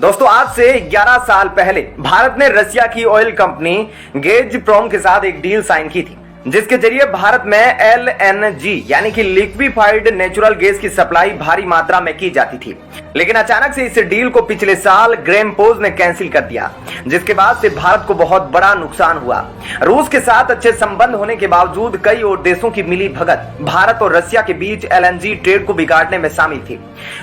दोस्तों आज से 11 साल पहले भारत ने रसिया की ऑयल कंपनी गazprom के साथ एक डील साइन की थी, जिसके जरिए भारत में LNG यानी कि लिक्विफाइड नेचुरल गैस की सप्लाई भारी मात्रा में की जाती थी। लेकिन अचानक से इस डील को पिछले साल गैज़प्रोम ने कैंसिल कर दिया, जिसके बाद से भारत को बहुत बड़ा नुकसान हुआ। रूस के साथ अच्छे संबंध होने के बावजूद कई और देशों की मिली भगत भारत और रसिया के बीच LNG ट्रेड को बिगाड़ने में शामिल थी,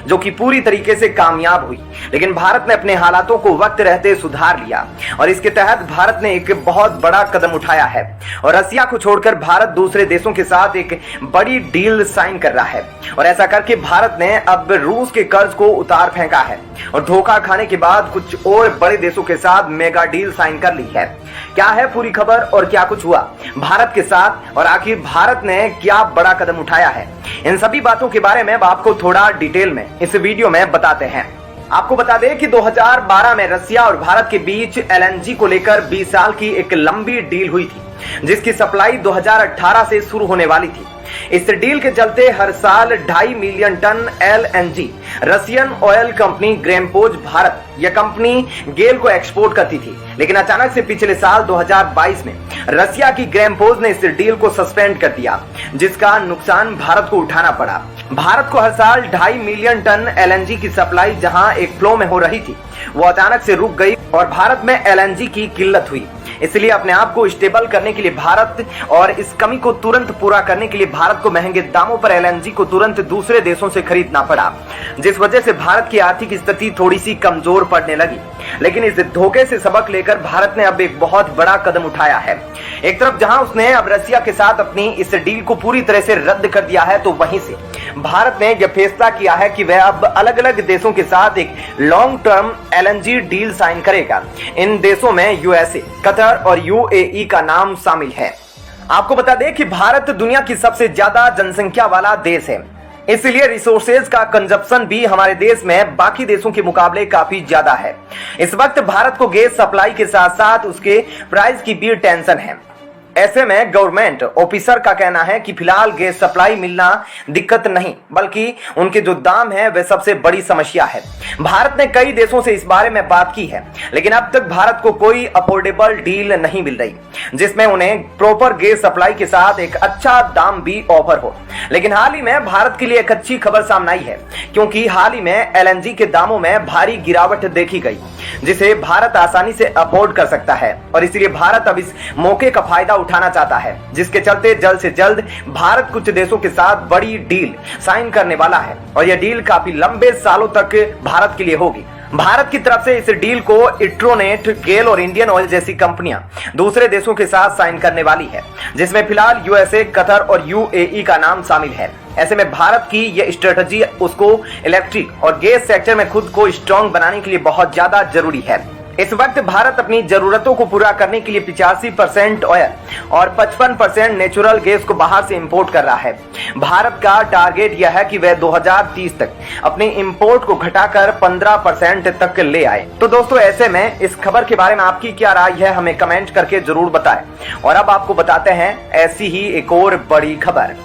जो कि पूरी तरीके से कामयाब हुई। लेकिन भारत ने अपने हालातों को वक्त रहते सुधार लिया और इसके तहत भारत ने एक बहुत बड़ा कदम उठाया है और रसिया को छोड़कर भारत दूसरे देशों के साथ एक बड़ी डील साइन कर रहा है। और ऐसा करके भारत ने अब रूस के कर्ज को उतार फेंका है और धोखा खाने के बाद कुछ और बड़े देशों के साथ मेगा डील साइन कर ली है। क्या है पूरी खबर और क्या कुछ हुआ भारत के साथ और आखिर भारत ने क्या बड़ा कदम उठाया है, इन सभी बातों के बारे में अब आपको थोड़ा डिटेल में इस वीडियो में बताते हैं। आपको बता दें कि 2012 में रसिया और भारत के बीच LNG को लेकर 20 साल की एक लंबी डील हुई थी, जिसकी सप्लाई 2018 से शुरू होने वाली थी। इस डील के चलते हर साल 2.5 million ton LNG Russian oil company Gazprom Bharat यह कंपनी गेल को एक्सपोर्ट करती थी। लेकिन अचानक से पिछले साल 2022 में रसिया की गैज़प्रोम ने इस डील को सस्पेंड कर दिया, जिसका नुकसान भारत को उठाना पड़ा। भारत को हर साल 2.5 मिलियन टन LNG की सप्लाई जहां एक फ्लो में हो रही थी, वो अचानक से रुक गई और भारत में LNG की किल्लत हुई। इसलिए अपने आप को स्टेबल करने के लिए भारत और इस कमी को तुरंत पूरा करने के लिए भारत को महंगे दामों पर LNG को तुरंत दूसरे देशों से खरीदना पड़ा, जिस वजह से भारत की आर्थिक स्थिति थोड़ी सी कमजोर पड़ने लगी। लेकिन इस धोखे से सबक लेकर भारत ने अब एक बहुत बड़ा कदम उठाया है। एक तरफ जहां उसने अब रसिया के साथ अपनी इस डील को पूरी तरह से रद्द कर दिया है, तो वहीं से भारत ने यह फैसला किया है कि वह अब अलग अलग देशों के साथ एक long term LNG deal sign करेगा। इन देशों में USA, कतर और UAE का नाम शामिल है। आपको बता दें कि भारत दुनिया की सबसे ज्यादा जनसंख्या वाला देश है, इसलिए रिसोर्सेज का कंजप्शन भी हमारे देश में बाकी देशों के मुकाबले काफी ज्यादा है। इस वक्त भारत को गैस सप्लाई के साथ साथ उसके प्राइस की भी टेंशन है। ऐसे में गवर्नमेंट ऑफिसर का कहना है कि फिलहाल गैस सप्लाई मिलना दिक्कत नहीं, बल्कि उनके जो दाम है वह सबसे बड़ी समस्या है। भारत ने कई देशों से इस बारे में बात की है, लेकिन अब तक भारत को कोई अफोर्डेबल डील नहीं मिल रही, जिसमें उन्हें प्रॉपर गैस सप्लाई के साथ एक अच्छा दाम भी ऑफर हो। लेकिन हाल ही में भारत के लिए एक अच्छी खबर सामने आई है, क्योंकि हाल ही में LNG के दामों में भारी गिरावट देखी गई, जिसे भारत आसानी से अफोर्ड कर सकता है। और इसलिए भारत अब इस मौके का फायदा उठाना चाहता है, जिसके चलते जल्द से जल्द भारत कुछ देशों के साथ बड़ी डील साइन करने वाला है और यह डील काफी लंबे सालों तक भारत के लिए होगी। भारत की तरफ से इस डील को इट्रोनेट, गेल और इंडियन ऑयल जैसी कंपनियां दूसरे देशों के साथ साइन करने वाली है, जिसमें फिलहाल USA, कतर और UAE का नाम शामिल है। ऐसे में भारत की यह स्ट्रेटजी उसको इलेक्ट्रिक और गैस सेक्टर में खुद को स्ट्रांग बनाने के लिए बहुत ज्यादा जरूरी है। इस वक्त भारत अपनी जरूरतों को पूरा करने के लिए 85% ऑयल और 55% नेचुरल गैस को बाहर से इंपोर्ट कर रहा है। भारत का टारगेट यह है कि वह 2030 तक अपने इंपोर्ट को घटाकर 15% तक ले आए। तो दोस्तों ऐसे में इस खबर के बारे में आपकी क्या राय है, हमें कमेंट करके जरूर बताएं। और अब आपको बताते हैं ऐसी ही एक और बड़ी खबर।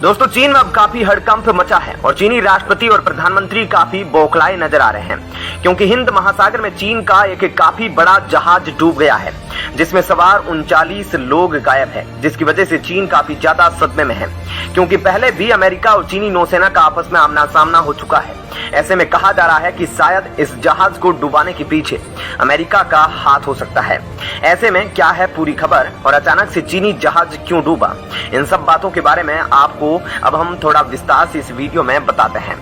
दोस्तों चीन में अब काफी हड़कंप मचा है और चीनी राष्ट्रपति और प्रधानमंत्री काफी बौखलाए नजर आ रहे हैं, क्योंकि हिंद महासागर में चीन का एक काफी बड़ा जहाज डूब गया है, जिसमें सवार 39 लोग गायब हैं, जिसकी वजह से चीन काफी ज्यादा सदमे में है, क्योंकि पहले भी अमेरिका और चीनी नौसेना का आपस में आमना सामना हो चुका है। ऐसे में कहा जा रहा है कि शायद इस जहाज को डुबाने के पीछे अमेरिका का हाथ हो सकता है। ऐसे में क्या है पूरी खबर और अचानक से चीनी जहाज क्यों डूबा, इन सब बातों के बारे में आपको अब हम थोड़ा विस्तार से इस वीडियो में बताते हैं।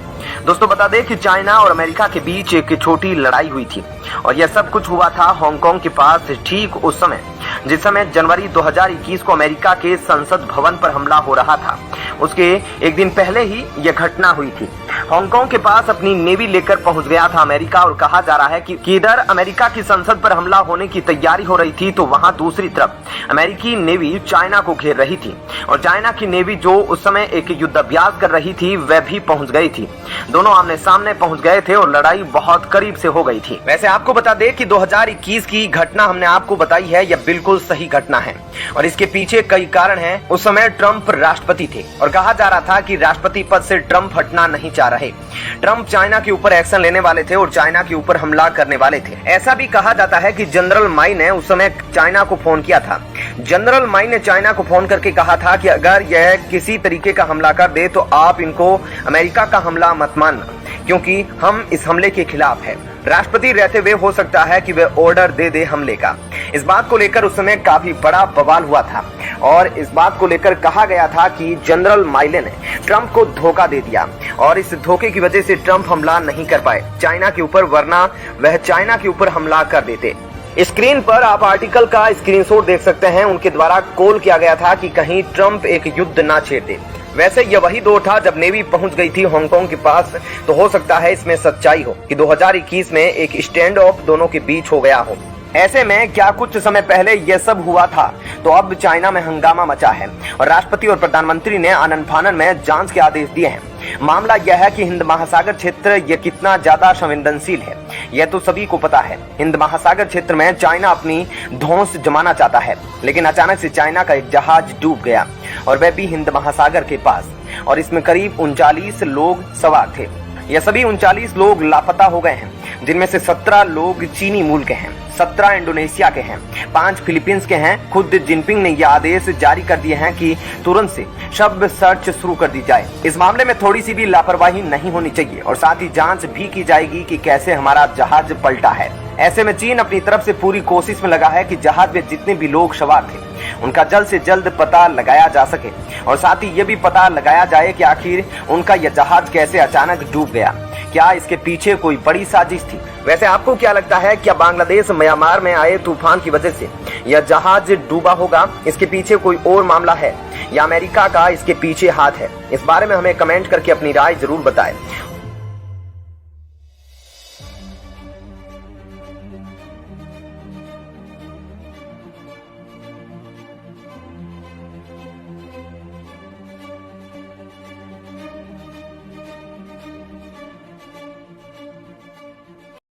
दोस्तों बता दें कि चाइना और अमेरिका के बीच एक छोटी लड़ाई हुई थी और यह सब कुछ हुआ था हांगकांग के पास ठीक उस समय जिस समय जनवरी 2021 को अमेरिका के संसद भवन पर हमला हो रहा था। उसके एक दिन पहले ही यह घटना हुई थी। हांगकांग के पास अपनी नेवी लेकर पहुंच गया था अमेरिका और कहा जा रहा है कि इधर अमेरिका की संसद पर हमला होने की तैयारी हो रही थी, तो वहां दूसरी तरफ अमेरिकी नेवी चाइना को घेर रही थी और चाइना की नेवी जो उस समय एक युद्धाभ्यास कर रही थी वह भी पहुंच गई थी। दोनों आमने सामने पहुंच गए थे और लड़ाई बहुत करीब से हो गई थी। वैसे आपको बता दें कि 2021 की घटना हमने आपको बताई है, यह बिल्कुल सही घटना है और इसके पीछे कई कारण हैं। उस समय ट्रंप राष्ट्रपति थे और कहा जा रहा था कि राष्ट्रपति पद से ट्रंप हटना नहीं चाह रहे रहे। ट्रंप चाइना के ऊपर एक्शन लेने वाले थे और चाइना के ऊपर हमला करने वाले थे। ऐसा भी कहा जाता है कि जनरल माई ने उस समय चाइना को फोन किया था। जनरल माई ने चाइना को फोन करके कहा था कि अगर यह किसी तरीके का हमला कर दे तो आप इनको अमेरिका का हमला मत मानना, क्योंकि हम इस हमले के खिलाफ है। राष्ट्रपति रहते हुए हो सकता है कि वे ऑर्डर दे दे हमले का। इस बात को लेकर उस समय काफी बड़ा बवाल हुआ था और इस बात को लेकर कहा गया था कि जनरल माइले ने ट्रंप को धोखा दे दिया और इस धोखे की वजह से ट्रंप हमला नहीं कर पाए चाइना के ऊपर, वरना वह चाइना के ऊपर हमला कर देते। स्क्रीन पर आप आर्टिकल का स्क्रीनशॉट देख सकते हैं। उनके द्वारा कॉल किया गया था कि कहीं ट्रंप एक युद्ध ना छेड़ दे। वैसे यह वही दौर था जब नेवी पहुंच गई थी हांगकांग के पास, तो हो सकता है इसमें सच्चाई हो कि 2021 में एक स्टैंड ऑफ दोनों के बीच हो गया हो। ऐसे में क्या कुछ समय पहले यह सब हुआ था तो अब चाइना में हंगामा मचा है और राष्ट्रपति और प्रधानमंत्री ने आनन फानन में जांच के आदेश दिए हैं। मामला यह है कि हिंद महासागर क्षेत्र यह कितना ज्यादा संवेदनशील है यह तो सभी को पता है। हिंद महासागर क्षेत्र में चाइना अपनी धौंस जमाना चाहता है, लेकिन अचानक से चाइना का एक जहाज डूब गया और वह भी हिंद महासागर के पास, और इसमें करीब 39 लोग सवार थे। यह सभी 39 लोग लापता हो गए हैं, जिनमें से 17 लोग चीनी मूल के हैं, 17 इंडोनेशिया के हैं, 5 फिलीपींस के हैं। खुद जिनपिंग ने यह आदेश जारी कर दिए हैं कि तुरंत से शव सर्च शुरू कर दी जाए। इस मामले में थोड़ी सी भी लापरवाही नहीं होनी चाहिए और साथ ही जांच भी की जाएगी कि कैसे हमारा जहाज पलटा है। ऐसे में चीन अपनी तरफ से पूरी कोशिश में लगा है कि जहाज में जितने भी लोग सवार थे उनका जल्द से जल्द पता लगाया जा सके और साथ ही ये भी पता लगाया जाए कि आखिर उनका यह जहाज कैसे अचानक डूब गया। क्या इसके पीछे कोई बड़ी साजिश थी? वैसे आपको क्या लगता है, क्या बांग्लादेश म्यांमार में आए तूफान की वजह से यह जहाज डूबा होगा? इसके पीछे कोई और मामला है या अमेरिका का इसके पीछे हाथ है? इस बारे में हमें कमेंट करके अपनी राय जरूर बताएं